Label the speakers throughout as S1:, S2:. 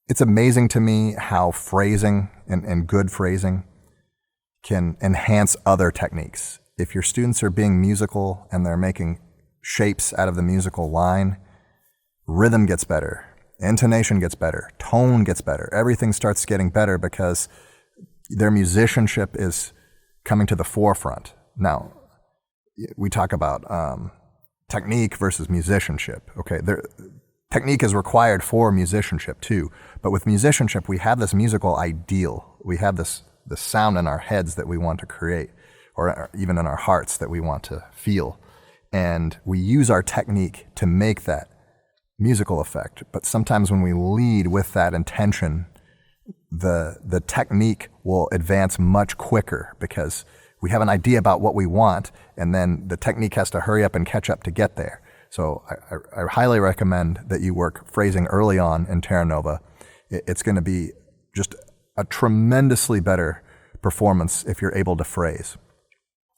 S1: it's amazing to me how phrasing and good phrasing can enhance other techniques. If your students are being musical and they're making shapes out of the musical line, rhythm gets better, intonation gets better, tone gets better. Everything starts getting better because their musicianship is coming to the forefront. Now, we talk about technique versus musicianship. Okay, technique is required for musicianship too, but with musicianship, we have this musical ideal. We have the sound in our heads that we want to create, or even in our hearts that we want to feel. And we use our technique to make that musical effect. But sometimes when we lead with that intention, the technique will advance much quicker because we have an idea about what we want, and then the technique has to hurry up and catch up to get there. So I highly recommend that you work phrasing early on in Terra Nova. It's going to be just a tremendously better performance if you're able to phrase.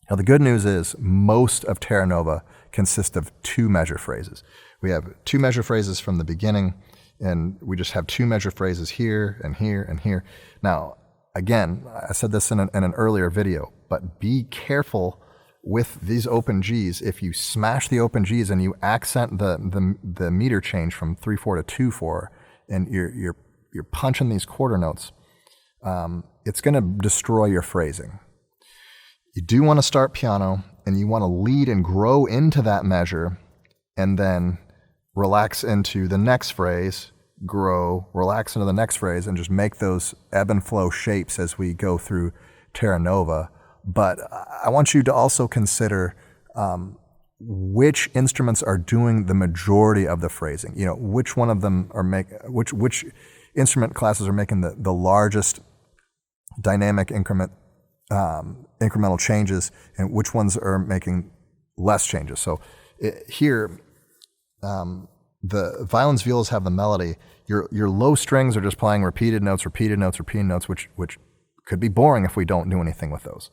S1: Now, the good news is most of Terra Nova consists of 2 measure phrases. We have 2 measure phrases from the beginning, and we just have 2 measure phrases here and here and here. Now, again, I said this in an earlier video, but be careful with these open Gs. If you smash the open Gs and you accent the meter change from 3/4 to 2/4, and you're punching these quarter notes, it's going to destroy your phrasing. You do want to start piano, and you want to lead and grow into that measure, and then relax into the next phrase, grow, relax into the next phrase, and just make those ebb and flow shapes as we go through Terra Nova. But I want you to also consider which instruments are doing the majority of the phrasing. You know, which one of them are which instrument classes are making the largest dynamic incremental changes, and which ones are making less changes. So here, the violins, violas have the melody. Your low strings are just playing repeated notes, which could be boring if we don't do anything with those.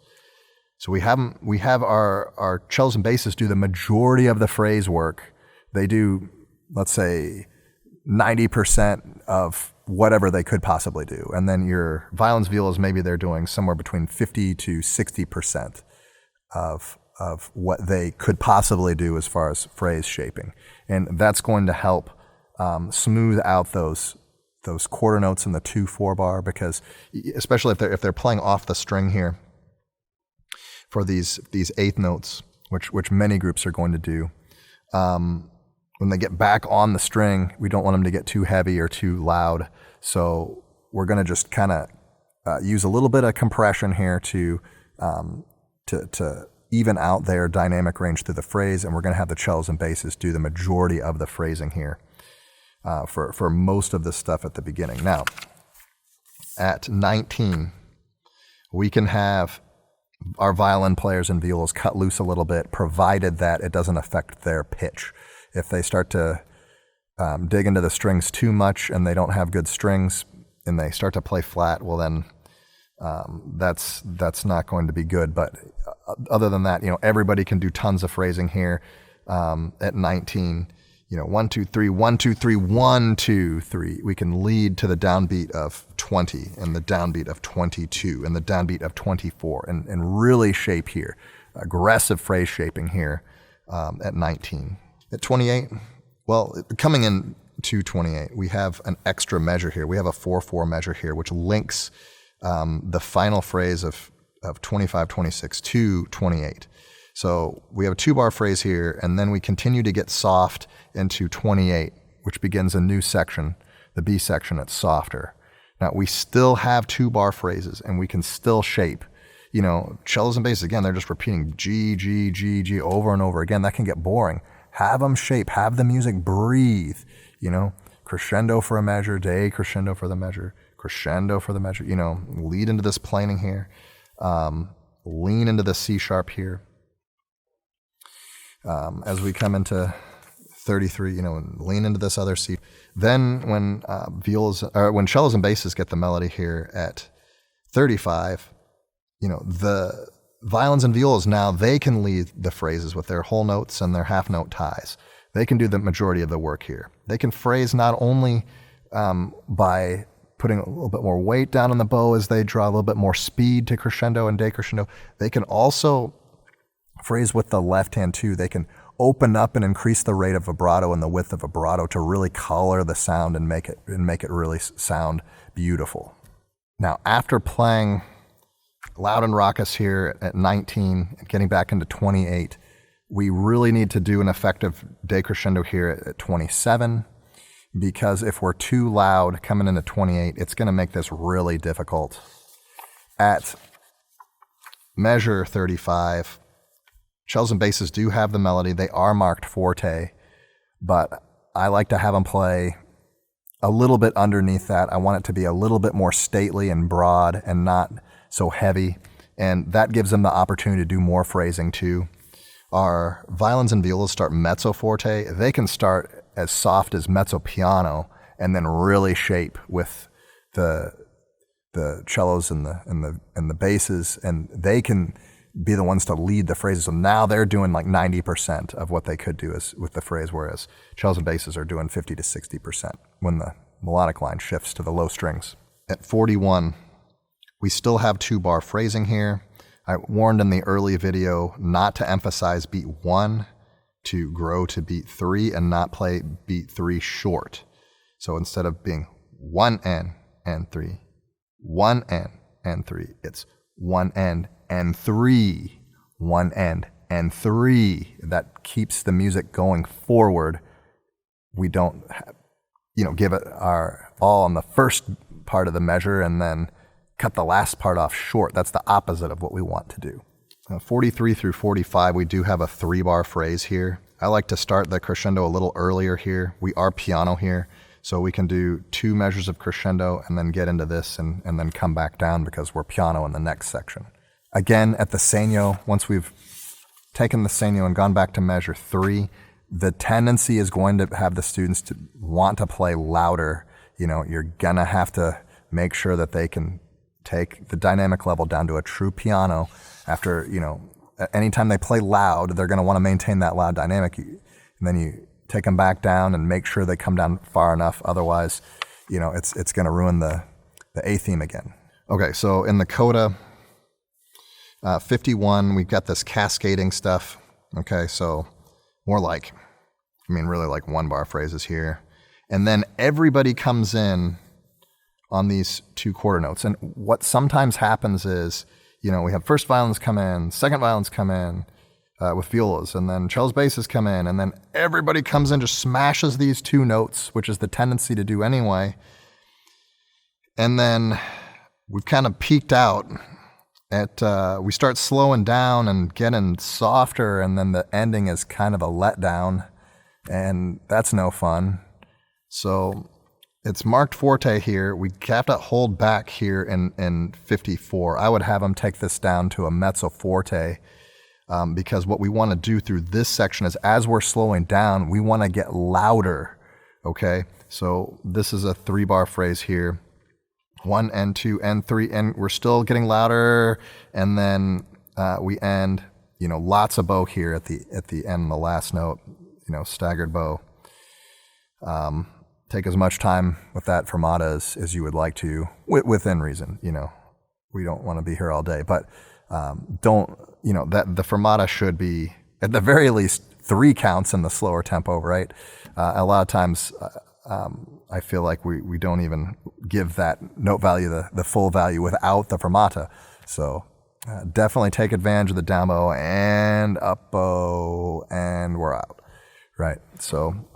S1: So we have our cellos and basses do the majority of the phrase work. They do, let's say, 90% of whatever they could possibly do. And then your violins, violas, maybe they're doing somewhere between 50 to 60% of what they could possibly do as far as phrase shaping. And that's going to help smooth out those quarter notes in the 2/4 bar, because especially if they're playing off the string here for these 8th notes, which many groups are going to do, when they get back on the string, we don't want them to get too heavy or too loud. So we're going to just kind of use a little bit of compression here to even out their dynamic range through the phrase, and we're going to have the cellos and basses do the majority of the phrasing here for most of this stuff at the beginning. Now, at 19, we can have our violin players and violas cut loose a little bit, provided that it doesn't affect their pitch. If they start to dig into the strings too much and they don't have good strings and they start to play flat, well then that's not going to be good. But other than that, everybody can do tons of phrasing here at 19. 1, 2, 3, 1, 2, 3, 1, 2, 3. We can lead to the downbeat of 20 and the downbeat of 22 and the downbeat of 24 and really shape here. Aggressive phrase shaping here at 19. At 28, well, coming in to 28, we have an extra measure here. We have a 4/4 measure here, which links the final phrase of 25, 26 to 28. So we have a 2-bar phrase here, and then we continue to get soft into 28, which begins a new section, the B section. It's softer. Now, we still have 2-bar phrases, and we can still shape. Cellos and basses, again, they're just repeating G, G, G, G over and over again. That can get boring. Have them shape. Have the music breathe. Crescendo for a measure, decrescendo for the measure, crescendo for the measure. Lead into this planing here. Lean into the C sharp here. As we come into 33, lean into this other C. Then when when cellos and basses get the melody here at 35, the violins and violas now, they can lead the phrases with their whole notes and their half note ties. They can do the majority of the work here. They can phrase not only by putting a little bit more weight down on the bow as they draw, a little bit more speed to crescendo and decrescendo. They can also phrase with the left hand too. They can open up and increase the rate of vibrato and the width of vibrato to really color the sound and make it really sound beautiful. Now, after playing loud and raucous here at 19 and getting back into 28, we really need to do an effective decrescendo here at 27, because if we're too loud coming into 28, it's going to make this really difficult. At measure 35, cellos and basses do have the melody. They are marked forte, but I like to have them play a little bit underneath that. I want it to be a little bit more stately and broad and not so heavy, and that gives them the opportunity to do more phrasing too. Our violins and violas start mezzo forte. They can start as soft as mezzo piano and then really shape with the cellos and the basses, and they can be the ones to lead the phrases. So now they're doing like 90% of what they could do with the phrase, whereas cellos and basses are doing 50 to 60% when the melodic line shifts to the low strings. At 41, we still have 2-bar phrasing here. I warned in the early video not to emphasize beat 1, to grow to beat 3 and not play beat 3 short. So instead of being 1 N and 3, 1 N and 3, it's 1 N and 3, 1 N and 3. That keeps the music going forward. We don't, give it our all on the first part of the measure and then cut the last part off short. That's the opposite of what we want to do. 43 through 45, we do have a 3-bar phrase here. I like to start the crescendo a little earlier here. We are piano here, so we can do 2 measures of crescendo and then get into this and then come back down because we're piano in the next section. Again, at the segno, once we've taken the segno and gone back to measure 3, the tendency is going to have the students to want to play louder. You're gonna have to make sure that they can take the dynamic level down to a true piano. After, anytime they play loud, they're going to want to maintain that loud dynamic. And then you take them back down and make sure they come down far enough. Otherwise, it's going to ruin the A theme again. Okay, so in the coda, 51, we've got this cascading stuff. Okay, so more like, really like 1-bar phrases here. And then everybody comes in on these 2 quarter notes. And what sometimes happens is, we have first violins come in, second violins come in with violas, and then cellos, basses come in, and then everybody comes in, just smashes these 2 notes, which is the tendency to do anyway. And then we've kind of peaked out we start slowing down and getting softer, and then the ending is kind of a letdown, and that's no fun. So it's marked forte here. We have to hold back here in 54. I would have them take this down to a mezzo forte because what we want to do through this section is as we're slowing down, we want to get louder, okay? So this is a 3-bar phrase here. 1 and 2 and 3, and we're still getting louder, and then we end, lots of bow here at the end, the last note, staggered bow. Take as much time with that fermata as you would like to, within reason. We don't want to be here all day, but that the fermata should be at the very least 3 counts in the slower tempo, right? A lot of times, I feel like we don't even give that note value the full value without the fermata. So definitely take advantage of the down bow and up bow, and we're out, right? So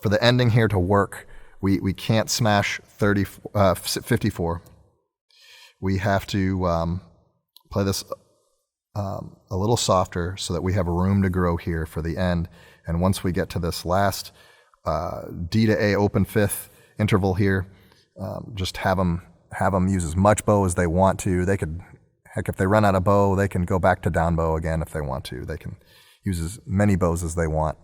S1: for the ending here to work, we can't smash 54. We have to play this a little softer so that we have room to grow here for the end. And once we get to this last D to A open 5th interval here, just have them use as much bow as they want to. They could, heck, if they run out of bow, they can go back to down bow again if they want to. They can use as many bows as they want.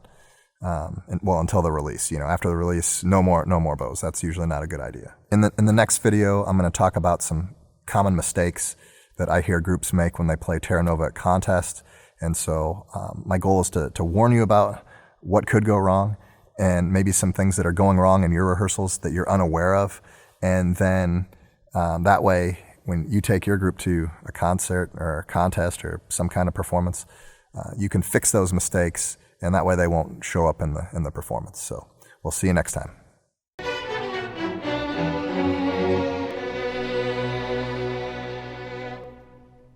S1: Until the release. After the release, no more bows. That's usually not a good idea. In the next video, I'm going to talk about some common mistakes that I hear groups make when they play Terra Nova at contests. And so my goal is to warn you about what could go wrong, and maybe some things that are going wrong in your rehearsals that you're unaware of. And then that way, when you take your group to a concert or a contest or some kind of performance, you can fix those mistakes, and that way they won't show up in the performance. So we'll see you next time.